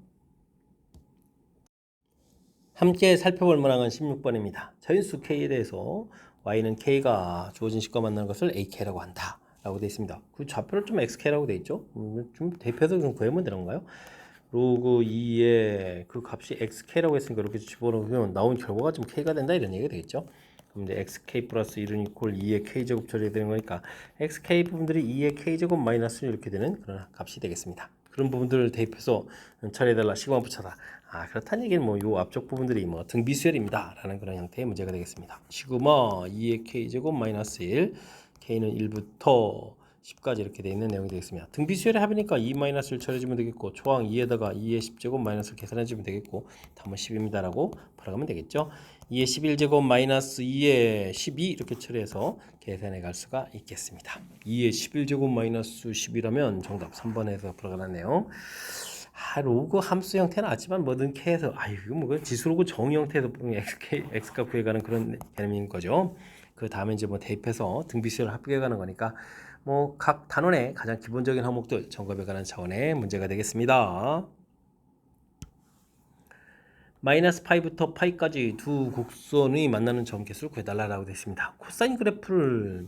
함께 살펴볼 문항은 16번입니다. 자연수 K에 대해서 Y는 K가 주어진 식과 만나는 것을 AK라고 한다 라고 되어 있습니다. 그 좌표를 좀 XK라고 되어 있죠. 좀 대표해서 좀 구해보면 되는 건가요? 로그 2의 그 값이 XK라고 했으니까 이렇게 집어넣으면 나온 결과가 좀 K가 된다 이런 얘기가 되겠죠. 그럼 이제 XK 플러스 1은 이퀄 2의 K제곱 처리가 되는 거니까 XK 부분들이 2의 K제곱 마이너스 이렇게 되는 그런 값이 되겠습니다. 그런 부분들을 대입해서 처리해달라 시그마 붙여라. 그렇다는 얘기는 뭐 요 앞쪽 부분들이 뭐 등비수열입니다 라는 그런 형태의 문제가 되겠습니다. 시그마 2의 K제곱 마이너스 1 K는 1부터 10까지 이렇게 되어 있는 내용이 되겠습니다. 등비수열의 합이니까 2 마이너스를 처리해주면 되겠고 초항 2에다가 2의 10제곱 마이너스를 계산해주면 되겠고 답은 10입니다 라고 풀어가면 되겠죠. 2의 11제곱 마이너스 2의 12 이렇게 처리해서 계산해 갈 수가 있겠습니다. 2의 11제곱 마이너스 10이라면 정답 3번에서 풀어가는 내용. 로그 함수 형태는 아지만 뭐든 K에서 이거 뭐 지수로그 정의 형태에서 X값 구해가는 그런 개념인 거죠. 그 다음에 이제 뭐 대입해서 등비수열을 합격해가는 거니까 뭐 각 단원의 가장 기본적인 항목들 점검해 가는 차원의 문제가 되겠습니다. 마이너스 파이부터 파이까지 두 곡선이 만나는 점 개수를 구해달라고 되어 있습니다. 코사인 그래프를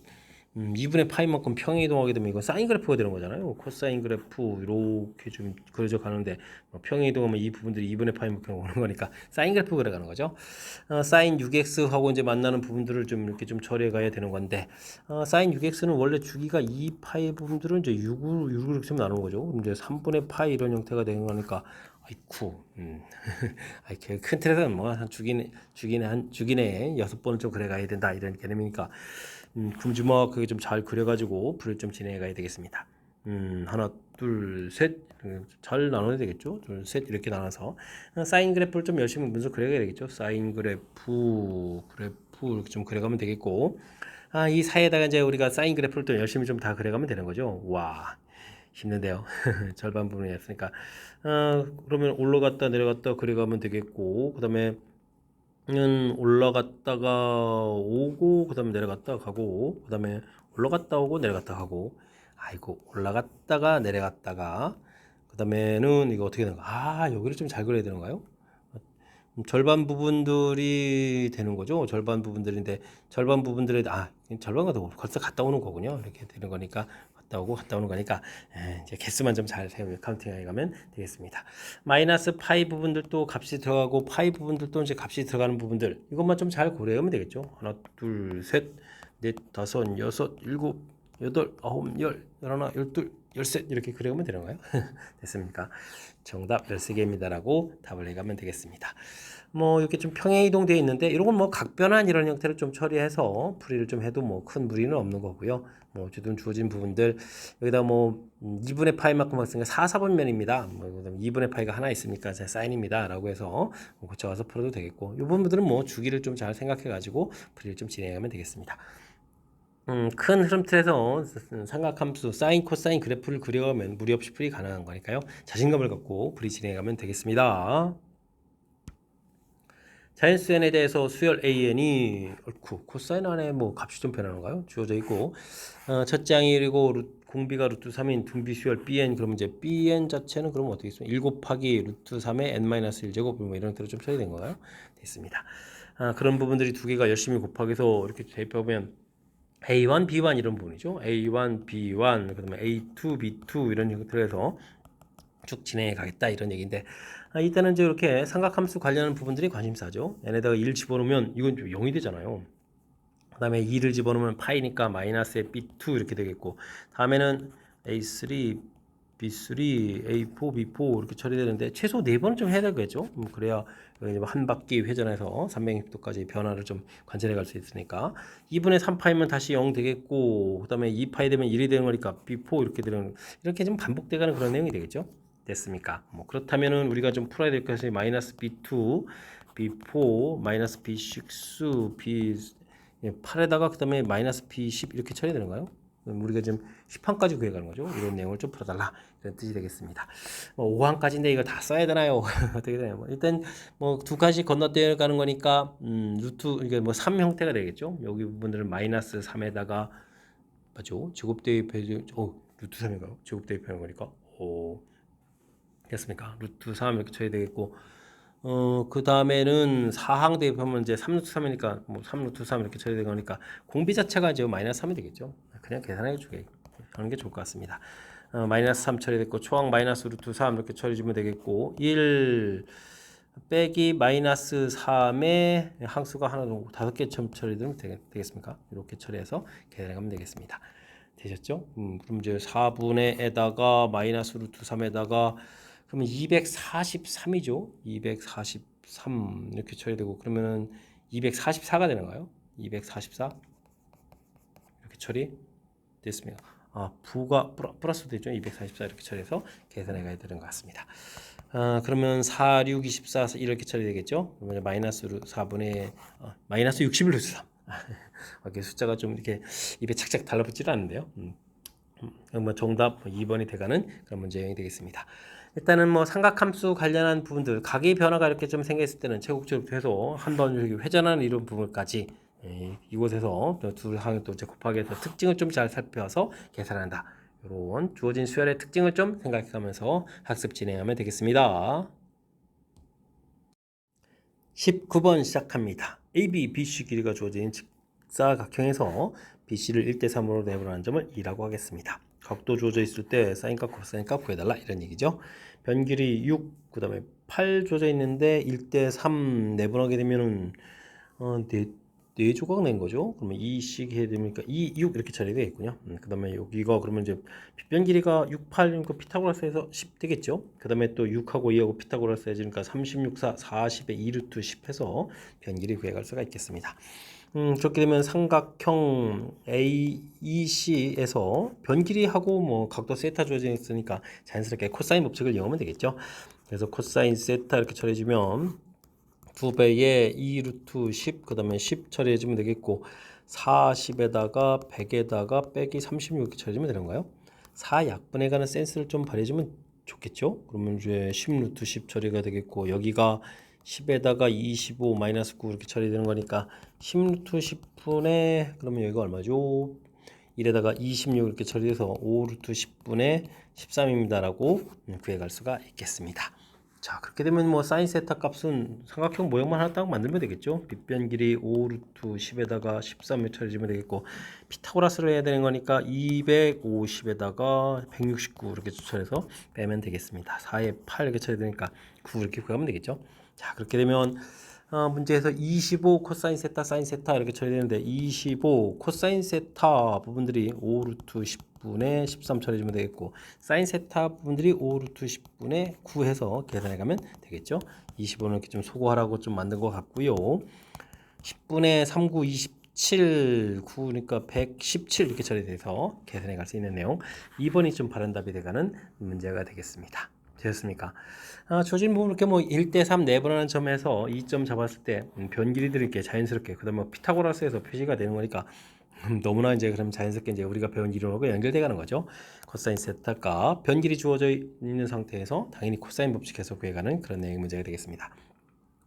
2분의 파이만큼 평행 이동하게 되면 이건 사인 그래프가 되는 거잖아요. 코사인 그래프 이렇게 좀 그려져 가는데 평행 이동하면 이 부분들이 2분의 파이만큼 오는 거니까 사인 그래프 그려가는 거죠. 사인 6x하고 이제 만나는 부분들을 좀 이렇게 좀 처리해 가야 되는 건데 사인 6x는 원래 주기가 2파이 부분들은 이제 6으로 이렇게 좀 나누는 거죠. 이제 3분의 파이 이런 형태가 되는 거니까 아이쿠 큰 틀에서는 뭐 한 주기내 6번을 좀 그려 가야 된다 이런 개념이니까 굶주먹 그게 좀 잘 그려가지고 불을 좀 진행해 가야 되겠습니다. 하나, 둘, 셋. 잘 나눠야 되겠죠? 둘, 셋 이렇게 나눠서 사인 그래프를 좀 열심히 문서 그려야 되겠죠? 사인 그래프 이렇게 좀 그려가면 되겠고 이 사이에다가 이제 우리가 사인 그래프를 또 열심히 좀 다 그려가면 되는 거죠. 와, 힘든데요. 절반 부분이었으니까. 그러면 올라갔다 내려갔다 그래가면 되겠고, 그 다음에 올라갔다가 오고, 그 다음에 내려갔다 가고, 그 다음에 올라갔다 오고 내려갔다 가고, 아이고 올라갔다가 내려갔다가, 그 다음에는 이거 어떻게 되는 가? 여기를 좀 잘 그려야 되는가요? 절반 부분들이 되는 거죠. 절반 부분들인데 절반 부분들에 절반과 더 벌써 갔다 오는 거군요. 이렇게 되는 거니까 갔다 오고 갔다 오는 거니까 이제 개수만 좀 잘 세우면 카운팅해 가면 되겠습니다. 마이너스 파이 부분들도 값이 들어가고 파이 부분들도 이제 값이 들어가는 부분들 이것만 좀 잘 고려하면 되겠죠. 하나, 둘, 셋, 넷, 다섯, 여섯, 일곱, 여덟, 아홉, 열, 열하나, 열둘, 열셋 이렇게 그려오면 되는 거예요. 됐습니까? 정답 13개입니다라고 답을 해가면 되겠습니다. 뭐 이렇게 좀 평행 이동되어 있는데 이런 건 뭐 각변환 이런 형태로 좀 처리해서 풀이를 좀 해도 뭐 큰 무리는 없는 거고요. 뭐 어쨌든 주어진 부분들 여기다 뭐 2분의 파이만큼 왔으니까 4, 4분면입니다. 뭐 2분의 파이가 하나 있으니까 제 사인입니다라고 해서 고쳐와서 풀어도 되겠고 이 부분들은 뭐 주기를 좀 잘 생각해 가지고 풀이를 좀 진행하면 되겠습니다. 큰 흐름 틀에서 삼각함수 사인 코사인 그래프를 그려가면 무리 없이 풀이 가능한 거니까요. 자신감을 갖고 풀이 진행하면 되겠습니다. 자연수연에 대해서 수열 AN이 코사인 안에 뭐 값이 좀 변하는가요? 주어져 있고 첫째 항이 그리고 공비가 루트 3인 등비 수열 BN 그러면 이제 BN 자체는 그럼 어떻게 있어요? 1 곱하기 루트 3의 N-1제곱 뭐 이런 대로 좀 처리된 건가요? 됐습니다. 그런 부분들이 두 개가 열심히 곱하기해서 이렇게 대입해보면 A1, B1 이런 부분이죠. A1, B1, 그다음에 A2, B2 이런 형태로 해서 쭉 진행해 가겠다 이런 얘기인데 이때는 이제 이렇게 삼각함수 관련한 부분들이 관심사죠. 얘네다가 1 집어넣으면 이건 좀 0이 되잖아요. 그 다음에 2를 집어넣으면 파이니까 마이너스의 B2 이렇게 되겠고 다음에는 A3, B3, A4, B4 이렇게 처리되는데 최소 4번은 좀 해야 되겠죠. 그래야 한 바퀴 회전해서 360도까지 변화를 좀 관찰해 갈 수 있으니까 2분의 3파이면 다시 0 되겠고 그 다음에 2파이 되면 1이 되는 거니까 B4 이렇게 되는 이렇게 좀 반복돼가는 그런 내용이 되겠죠. 됐습니까? 뭐 그렇다면은 우리가 좀 풀어야 될 것이 마이너스 B2, B4, 마이너스 B6, B 8에다가 그 다음에 마이너스 B10 이렇게 처리되는가요? 우리가 지금 10항까지 구해가는 거죠. 이런 내용을 좀 풀어달라 이런 뜻이 되겠습니다. 5항까지인데 이거 다 써야 되나요? 어떻게 되나요? 일단 뭐 두 칸씩 건너뛰어 가는 거니까 루트 이게 뭐 3 형태가 되겠죠. 여기 부분들은 마이너스 3에다가 맞죠? 제곱 대입해 루트 3인가요? 제곱 대입하는 거니까 됐습니까? 루트 3 이렇게 쳐야 되겠고 그 다음에는 4항 대입하면 이제 3루트 3이니까 뭐 3루트 3 이렇게 처리되는 거니까 공비 자체가 이제 마이너스 3이 되겠죠. 그냥 계산해 주게 하는 게 좋을 것 같습니다. 마이너스 3 처리됐고 초항 마이너스 루트 3 이렇게 처리 주면 되겠고 1 빼기 마이너스 3의 항수가 하나 정도 5개 처리되면 되겠습니까? 이렇게 처리해서 계산해 가면 되겠습니다. 되셨죠? 그럼 이제 4분의에다가 마이너스 루트 3에다가 그러면 243이죠. 243 이렇게 처리되고 그러면은 244가 되는가요? 244 이렇게 처리 됐습니다. 부가 플러스 되죠. 244 이렇게 처리해서 계산해 가야 되는 것 같습니다. 그러면 4, 6, 24 이렇게 처리되겠죠. 그러면 마이너스 4분의 마이너스 61 루트 3 이렇게 숫자가 좀 이렇게 입에 착착 달라붙지는 않는데요. 뭐 정답 2번이 돼가는 그런 문제형이 되겠습니다. 일단은 뭐 삼각함수 관련한 부분들 각의 변화가 이렇게 좀 생겼을 때는 최고적으로 해서 한번 회전하는 이런 부분까지 이곳에서 두 항을 또 곱하기해서 특징을 좀 잘 살펴서 계산한다. 이런 주어진 수열의 특징을 좀 생각하면서 학습 진행하면 되겠습니다. 19번 시작합니다. AB, BC 길이가 주어진 직사각형에서 BC를 1대3으로 내분하는 점을 2라고 하겠습니다. 각도 주어져 있을 때 사인값, 코사인값 구해달라 이런 얘기죠. 변길이 6, 그 다음에 8 주어져 있는데 1대3 내분하게 되면은 4조각 낸 거죠. 그러면 2씩 해야 되니까 2, 6 이렇게 처리되겠군요. 그 다음에 여기가 그러면 이제 빗변 길이가 6, 8이니까 피타고라스에서 10 되겠죠. 그 다음에 또 6하고 2하고 피타고라스 해주니까 36, 4, 40에 2루트 10 해서 변 길이 구해갈 수가 있겠습니다. 그렇게 되면 삼각형 AEC에서 변 길이하고 뭐 각도 세타 주어져 있으니까 자연스럽게 코사인 법칙을 이용하면 되겠죠. 그래서 코사인 세타 이렇게 처리해주면 2배의 2루트 10, 그 다음에 10 처리해주면 되겠고 40에다가 100에다가 빼기 36 이렇게 처리해주면 되는 거예요. 4약분에 관한 센스를 좀 발휘해주면 좋겠죠. 그러면 이제 10 루트 10 처리가 되겠고, 여기가 10에다가 25 마이너스 9 이렇게 처리되는 거니까 10 루트 10분의 그러면 여기가 얼마죠? 1에다가 26 이렇게 처리해서 5 루트 10분의 13입니다라고 구해갈 수가 있겠습니다. 자, 그렇게 되면 뭐 사인 세타 값은 삼각형 모형만 하나 딱 만들면 되겠죠. 빗변 길이 5 루트 10에다가 13을 처리해주면 되겠고, 피타고라스를 해야 되는 거니까 250에다가 169 이렇게 추천해서 빼면 되겠습니다. 4에 8 이렇게 처리되니까 9 이렇게 구하면 되겠죠. 자, 그렇게 되면 문제에서 25 코사인 세타 사인 세타 이렇게 처리되는데, 25 코사인 세타 부분들이 5 루트 10분의 13 처리해주면 되겠고, 사인 세타 부분들이 5 루트 10분의 9 해서 계산해 가면 되겠죠. 25는 이렇게 좀 소거하라고 좀 만든 것 같고요. 10분의 39 27 9니까 117 이렇게 처리돼서 계산해 갈 수 있는 내용, 2번이 좀 바른 답이 돼가는 문제가 되겠습니다. 되셨습니까? 주어진 부분 이렇게 뭐 1대 3 내분하는 점에서 2점 잡았을 때 변 길이들이 이렇게 자연스럽게, 그다음에 뭐 피타고라스에서 표시가 되는 거니까 너무나 이제 그럼 자연스럽게 이제 우리가 배운 이론하고 연결돼 가는 거죠. 코사인 세타가 변 길이 주어져 있는 상태에서 당연히 코사인 법칙에서 구해가는 그런 내용 문제가 되겠습니다.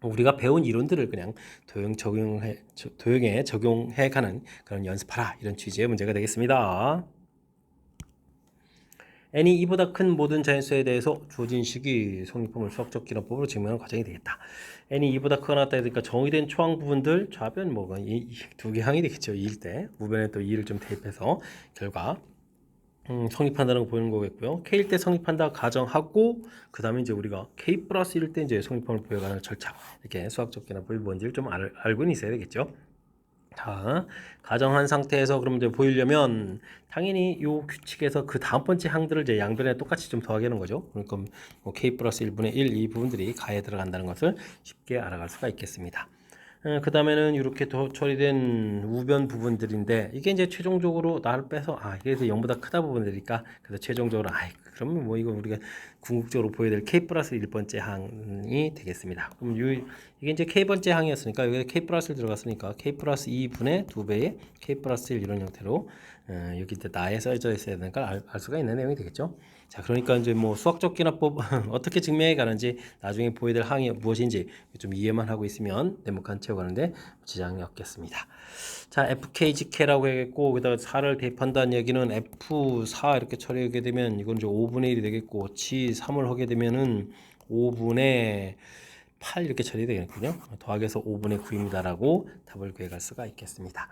우리가 배운 이론들을 그냥 도형에 적용해 가는 그런 연습하라, 이런 취지의 문제가 되겠습니다. n이 이보다 큰 모든 자연수에 대해서 주어진 식이 성립품을 수학적 기납법으로 증명하는 과정이 되겠다. n이 이보다 크거나 같다 그러니까 정의된 초항 부분들 좌변 뭐가 이 두 개 항이 되겠죠. 2일 때 우변에 또 2를 좀 대입해서 결과 성립한다는 거 보이는 거겠고요. K일 때 성립한다 가정하고, 그 다음에 이제 우리가 K 플러스 1일 때 이제 성립함을 보여가는 절차, 이렇게 수학적 기납법이 뭔지를 좀 알고는 있어야 되겠죠. 자, 가정한 상태에서 그럼 이제 보이려면 당연히 이 규칙에서 그 다음 번째 항들을 이제 양변에 똑같이 좀 더하게 하는 거죠. 그러니까 뭐 K 플러스 1분의 1 이 부분들이 가에 들어간다는 것을 쉽게 알아갈 수가 있겠습니다. 그 다음에는 이렇게 처리된 우변 부분들인데, 이게 이제 최종적으로 나를 빼서 이게 0보다 크다 부분들이니까, 그래서 최종적으로 그러면 뭐 이거 우리가 궁극적으로 보여야 될 K 플러스 1번째 항이 되겠습니다. 그럼 이게 이제 K번째 항이었으니까 여기 K 플러스를 들어갔으니까 K 플러스 2분의 2배의 K 플러스 1 이런 형태로 여기 이제 나에 써져 있어야 되는 걸 알 수가 있는 내용이 되겠죠. 자, 그러니까 이제 뭐 수학적 기납법 어떻게 증명해 가는지, 나중에 보여야 될 항이 무엇인지 좀 이해만 하고 있으면 네모칸 채워가는데 지장이 없겠습니다. 자, FKGK라고 해야겠고, 여기다가 4를 대입한다는 얘기는 F4 이렇게 처리하게 되면 이건 이제 5분의 1이 되겠고, G3을 하게 되면은 5분의 8 이렇게 처리되겠군요. 더하기해서 5분의 9입니다라고 답을 구해갈 수가 있겠습니다.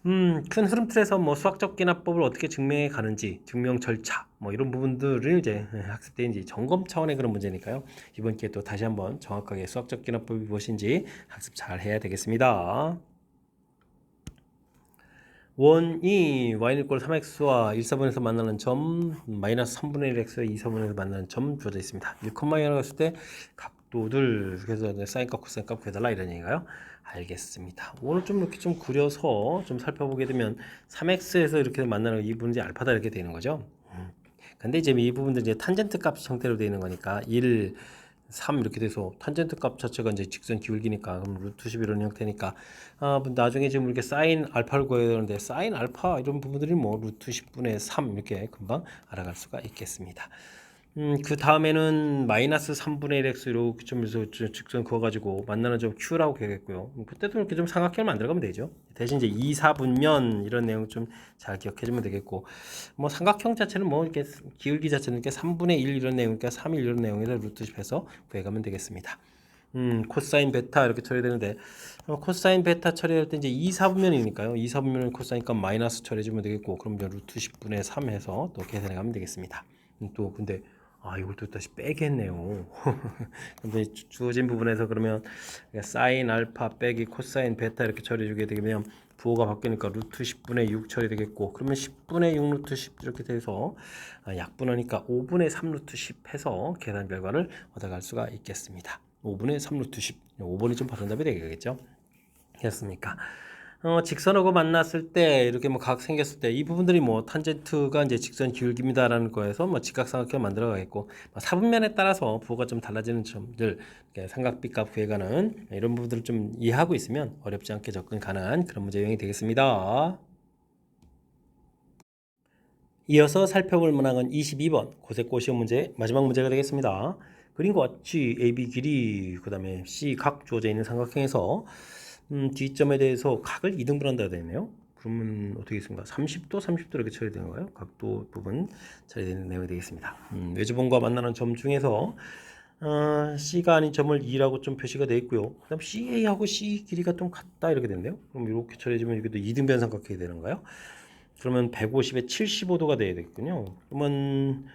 큰 흐름 틀에서 뭐 수학적 기납법을 어떻게 증명해 가는지, 증명 절차, 뭐 이런 부분들을 이제 학습 때 이제 점검 차원의 그런 문제니까요. 이번 기회에 또 다시 한번 정확하게 수학적 기납법이 무엇인지 학습 잘 해야 되겠습니다. 원이 y는 이꼴 3x와 1, 4분에서 만나는 점, 마이너스 3분의 1x와 2, 4분에서 만나는 점 주어져 있습니다. 1,2라고 했을 때 각도들, 그래서 사인값, 코사인값 구해달라 이런 얘기인가요? 알겠습니다. 오늘 좀 이렇게 좀 그려서 좀 살펴보게 되면 3x에서 이렇게 만나는 이 부분이 알파다 이렇게 되는 거죠. 근데 이제 이 부분들 이제 탄젠트 값 형태로 되어 있는 거니까 1, 3 이렇게 돼서 탄젠트 값 자체가 이제 직선 기울기니까, 그럼 루트 10 이런 형태니까 나중에 지금 이렇게 사인 알파를 구해야 되는데, 사인 알파 이런 부분들이 뭐 루트 10분의 3 이렇게 금방 알아갈 수가 있겠습니다. 그 다음에는 마이너스 3분의 1x 이렇게 좀 직선 그어가지고 만나는 점 Q라고 되겠고요. 그때도 이렇게 좀 삼각형을 만들어가면 되죠. 대신 이제 2, 4분면 이런 내용 좀 잘 기억해주면 되겠고, 뭐 삼각형 자체는 뭐 이렇게 기울기 자체는 이렇게 3분의 1 이런 내용이니까 3일 이런 내용에서 루트 10해서 구해가면 되겠습니다. 코사인 베타 이렇게 처리되는데, 코사인 베타 처리할 때 이제 2, 4분면이니까요. 2, 4분면은 코사인값 마이너스 처리해주면 되겠고, 그럼 이제 루트 10분의 3 해서 또 계산해 가면 되겠습니다. 또 근데 이걸 또 다시 빼겠네요. 근데 주어진 부분에서 그러면 사인 알파 빼기 코사인 베타 이렇게 처리해주게 되면 부호가 바뀌니까 루트 10분의 6 처리되겠고, 그러면 10분의 6 루트 10 이렇게 돼서 약분하니까 5분의 3 루트 10 해서 계산 결과를 얻어갈 수가 있겠습니다. 5분의 3 루트 10, 5번이 좀 바른 답이 되겠죠. 됐습니까? 직선하고 만났을 때 이렇게 뭐 각 생겼을 때 이 부분들이 뭐 탄젠트가 이제 직선 기울기입니다라는 거에서 뭐 직각삼각형 만들어 가겠고, 사분면에 따라서 부호가 좀 달라지는 점들, 삼각비값 구해가는 이런 부분들을 좀 이해하고 있으면 어렵지 않게 접근 가능한 그런 문제 유형이 되겠습니다. 이어서 살펴볼 문항은 22번 고색고 시험 문제 마지막 문제가 되겠습니다. 그림과 같이 AB 길이 그 다음에 C 각 주어져 있는 삼각형에서 D점에 대해서 각을 2등분한다 되네요. 그러면 어떻게 있습니까? 30도, 30도 이렇게 처리되는 거예요. 각도 부분 처리되는 내용이 되겠습니다. 외주본과 만나는 점 중에서 C가 아닌 점을 2라고 좀 표시가 되어 있고요. 그 다음 CA하고 C 길이가 좀 같다 이렇게 되는데요. 그럼 이렇게 처리해주면 이게 또 2등변 삼각형이 되는 거예요. 그러면 150에 75도가 돼야 되겠군요. 그러면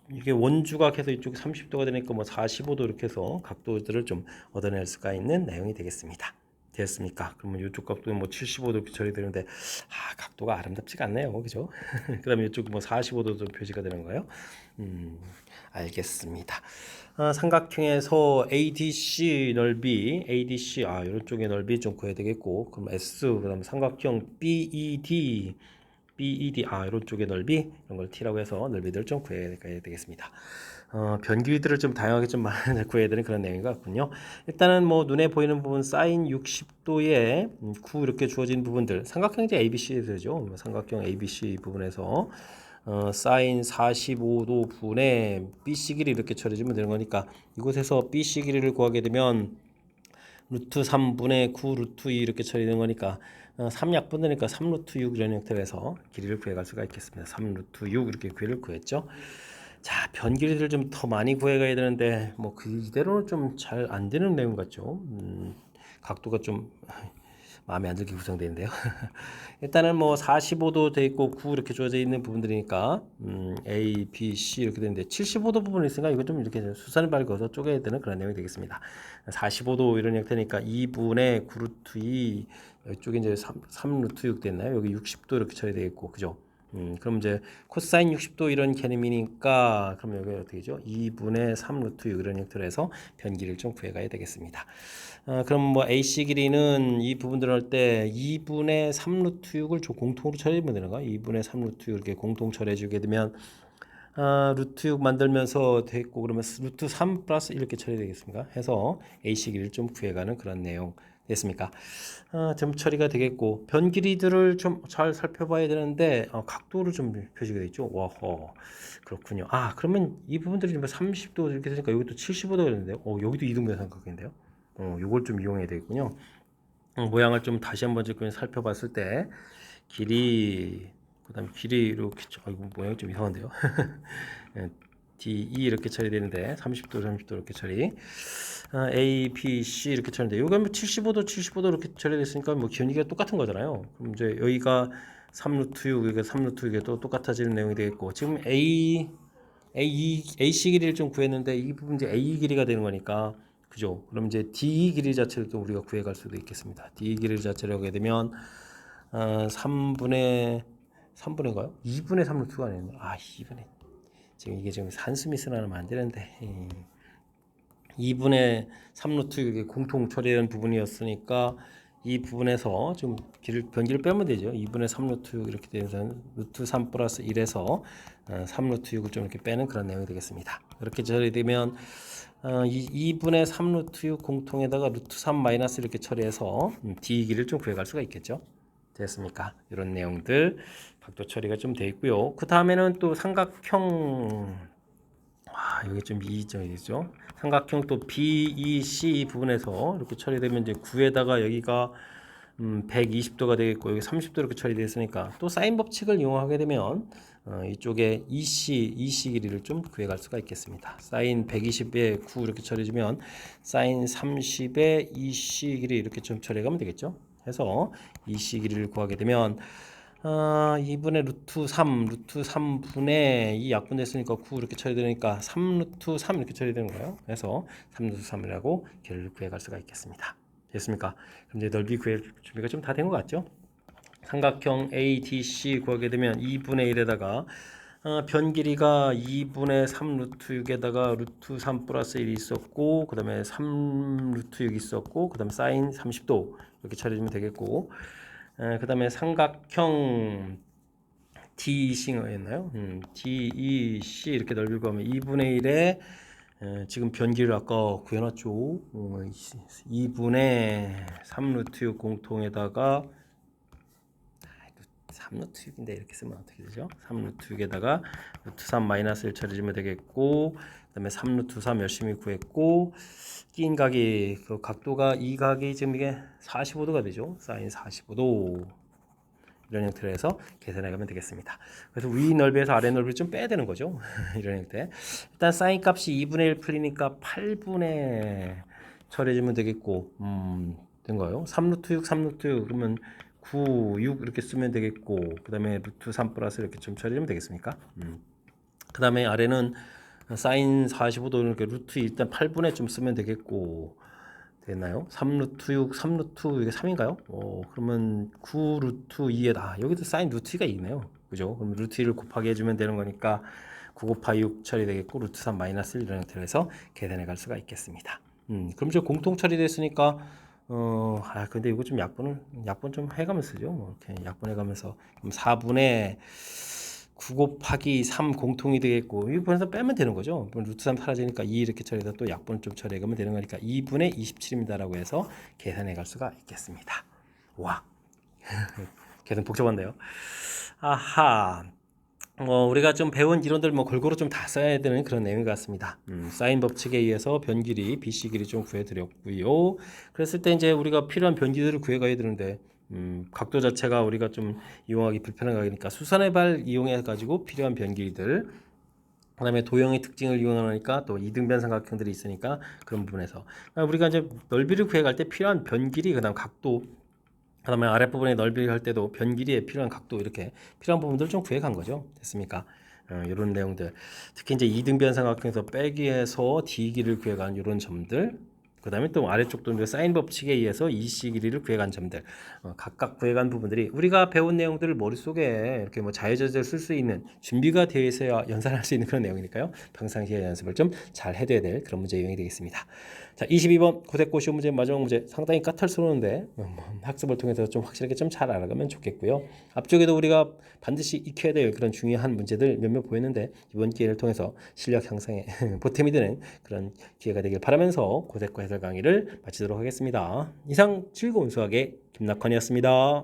이게 원주각해서 이쪽이 30도가 되니까 뭐 45도 이렇게 해서 각도들을 좀 얻어낼 수가 있는 내용이 되겠습니다. 되었습니까? 그러면 이쪽 각도는 뭐 75도 이렇게 처리되는데 각도가 아름답지가 않네요. 그죠? 그다음에 이쪽 뭐 45도도 표시가 되는 거예요. 알겠습니다. 삼각형에서 ADC 넓이, ADC 이런 쪽의 넓이 좀 구해야 되겠고, 그럼 S 그다음 삼각형 BED 이런 쪽의 넓이 이런 걸 T라고 해서 넓이들 좀 구해야 되겠습니다. 변 길이들을 좀 다양하게 좀 많이 구해야 되는 그런 내용인 것 같군요. 일단은 뭐 눈에 보이는 부분 사인 60도에 9 이렇게 주어진 부분들 삼각형제 ABC죠. 삼각형 ABC 부분에서 사인 45도 분의 BC 길이 이렇게 처리해주면 되는 거니까 이곳에서 BC 길이를 구하게 되면 루트 3분의 9 루트 2 이렇게 처리되는 거니까 3약분되니까 3 루트 6 이런 형태로 해서 길이를 구해갈 수가 있겠습니다. 3 루트 6 이렇게 길이를 구했죠. 자, 변 길이를 좀 더 많이 구해가야 되는데 뭐 그대로는 좀 잘 안 되는 내용 같죠. 각도가 좀 마음에 안 들게 구성되어 있는데요. 일단은 뭐 45도 돼 있고 9 이렇게 주어져 있는 부분들이니까 A, B, C 이렇게 되는데 75도 부분이 있으니까 이거 좀 이렇게 수선을 밟아서 쪼개야 되는 그런 내용이 되겠습니다. 45도 이런 형태니까 2분의 9 루트 2 이쪽에 이제 3 루트 6 됐나요? 여기 60도 이렇게 처리되어 있고 그죠? 그럼 이제 코사인 60도 이런 개념이니까 그럼 여기 어떻게 되죠? 2분의 3 루트 6 이런 형태로 해서 변기를 좀 구해가야 되겠습니다. 그럼 뭐 AC 길이는 이 부분들을 할 때 2분의 3 루트 6을 공통으로 처리하면 되는가? 2분의 3 루트 6 이렇게 공통 처리해 주게 되면 루트 6 만들면서 됐고 그러면 루트 3 플러스 이렇게 처리되겠습니까? 해서 AC 길이를 좀 구해가는 그런 내용 됐습니까? 점 처리가 되겠고 변 길이들을 좀 잘 살펴봐야 되는데 각도를 좀 표시가 되죠. 와허 그렇군요. 그러면 이 부분들이 30도 이렇게 되니까 여기도 75도가 되는데요. 여기도 이등변 삼각형인데요. 요걸 좀 이용해야 되겠군요. 모양을 좀 다시 한번 좀 살펴봤을 때 길이 그다음에 길이 이렇게 이거 모양이 좀 이상한데요. D, E 이렇게 처리되는데 30도, 30도 이렇게 처리. A, B, C 이렇게 처리되는데 여기가 뭐 75도, 75도 이렇게 처리됐으니까 뭐 기울기가 똑같은 거잖아요. 그럼 이제 여기가 3루트 6, 여기가 3루트 6이 또 똑같아지는 내용이 되겠고 지금 AC 길이를 좀 구했는데 이 부분 이제 A 길이가 되는 거니까 그죠? 그럼 이제 D 길이 자체를 또 우리가 구해갈 수도 있겠습니다. D 길이 자체를 하게 되면 3분의가요? 2분의 3루트가 아니네. 2분의 지금 이게 지금 한숨이 쓰나면 안 되는데 2분의 3루트 이게 공통 처리하는 부분이었으니까 이 부분에서 좀 변기를 빼면 되죠. 2분의 3루트 이렇게 되면서 루트 3 플러스 1에서 3루트 6을 좀 이렇게 빼는 그런 내용이 되겠습니다. 이렇게 처리되면 2분의 3루트 6 공통에다가 루트 3 마이너스 이렇게 처리해서 D 길이를 좀 구해갈 수가 있겠죠. 됐습니까? 이런 내용들 각도 처리가 좀 돼 있고요. 그 다음에는 또 삼각형 여기 좀 이점이죠. 삼각형 또 BEC 부분에서 이렇게 처리되면 이제 9에다가 여기가 120도가 되겠고 여기 30도 이렇게 처리됐으니까 또 사인 법칙을 이용하게 되면 이쪽에 EC 길이를 좀 구해갈 수가 있겠습니다. 사인 120에 9 이렇게 처리해주면 사인 30에 EC 길이 이렇게 좀 처리해가면 되겠죠. 해서 EC 길이를 구하게 되면 2분의 루트 3, 루트 3분의 이 약분됐으니까 9 이렇게 처리되니까 3 루트 3 이렇게 처리되는 거예요. 그래서 3 루트 3이라고 길이를 구해갈 수가 있겠습니다. 됐습니까? 그럼 이제 넓이 구할 준비가 좀 다 된 것 같죠? 삼각형 ADC 구하게 되면 2분의 1에다가 변 길이가 2분의 3 루트 6에다가 루트 3 플러스 1이 있었고 그 다음에 3 루트 6이 있었고 그 다음에 사인 30도 이렇게 처리해주면 되겠고 그 다음에 삼각형 DEC였나요? DEC 이렇게 넓이 구하면 2분의 1에 지금 변기를 아까 구해놨죠. 2분의 3 루트 6 공통에다가 3루트 6인데 이렇게 쓰면 어떻게 되죠? 3루트 6에다가 루트 3 마이너스 1 처리해주면 되겠고, 그 다음에 3루트 3 열심히 구했고, 끼인 각이 그 각도가 이 각이 지금 이게 45도가 되죠. 사인 45도. 이런 형태로 해서 계산해 가면 되겠습니다. 그래서 위 넓이에서 아래 넓이를 좀 빼야 되는 거죠. 이런 형태. 일단 사인 값이 2분의 1 풀리니까 8분의 처리해주면 되겠고, 된가요? 3루트 6, 3루트 6 그러면 9, 6 이렇게 쓰면 되겠고, 그 다음에 루트 3 플러스 이렇게 좀 처리하면 되겠습니까? 그 다음에 아래는 사인 45도 이렇게 루트 일단 8분의 좀 쓰면 되겠고, 됐나요? 3루트 6, 3루트 이게 3인가요? 그러면 9 루트 2에다 여기도 사인 루트 2가 있네요. 그죠? 그럼 루트 2를 곱하기 해주면 되는 거니까 9 곱하기 6 처리되겠고 루트 3 마이너스 1 이런 형태로 해서 계산해 갈 수가 있겠습니다. 그럼 저 공통 처리됐으니까 근데 이거 좀 약분 좀 해가면서 쓰죠. 뭐 이렇게 약분해가면서 그럼 4분의 9 곱하기 3 공통이 되겠고 이번에서 빼면 되는 거죠. 루트 3 사라지니까 2 이렇게 처리해서 또 약분을 좀 처리해가면 되는 거니까 2분의 27입니다 라고 해서 계산해 갈 수가 있겠습니다. 와 계산 복잡한데요. 아하 우리가 좀 배운 이론들 뭐 골고루 좀 다 써야 되는 그런 내용 같습니다. 사인 법칙에 의해서 변 길이, BC 길이 좀 구해드렸고요. 그랬을 때 이제 우리가 필요한 변 길이를 구해가야 되는데 각도 자체가 우리가 좀 이용하기 불편한 거니까 수선의 발 이용해 가지고 필요한 변 길이들, 그다음에 도형의 특징을 이용하니까 또 이등변 삼각형들이 있으니까 그런 부분에서 그러니까 우리가 이제 넓이를 구해갈 때 필요한 변 길이, 그다음 각도, 그다음에 아랫부분에 넓이를 할 때도 변 길이에 필요한 각도 이렇게 필요한 부분들 좀 구해간 거죠. 됐습니까? 이런 내용들, 특히 이제 이등변 삼각형에서 빼기해서 d 길이를 구해간 이런 점들, 그 다음에 또 아래쪽도 사인 법칙에 의해서 EC 길이를 구해간 점들, 각각 구해간 부분들이 우리가 배운 내용들을 머릿속에 이렇게 뭐 자유자재로 쓸 수 있는 준비가 되어 있어야 연산할 수 있는 그런 내용이니까요. 평상시에 연습을 좀 잘 해둬야 될 그런 문제 유형이 되겠습니다. 자, 22번 고대고 시험 문제 마지막 문제 상당히 까탈스러운데 학습을 통해서 좀 확실하게 좀 잘 알아가면 좋겠고요. 앞쪽에도 우리가 반드시 익혀야 될 그런 중요한 문제들 몇몇 보였는데 이번 기회를 통해서 실력 향상에 보탬이 되는 그런 기회가 되길 바라면서 고대고 해설 강의를 마치도록 하겠습니다. 이상 즐거운 수학의 김낙환이었습니다.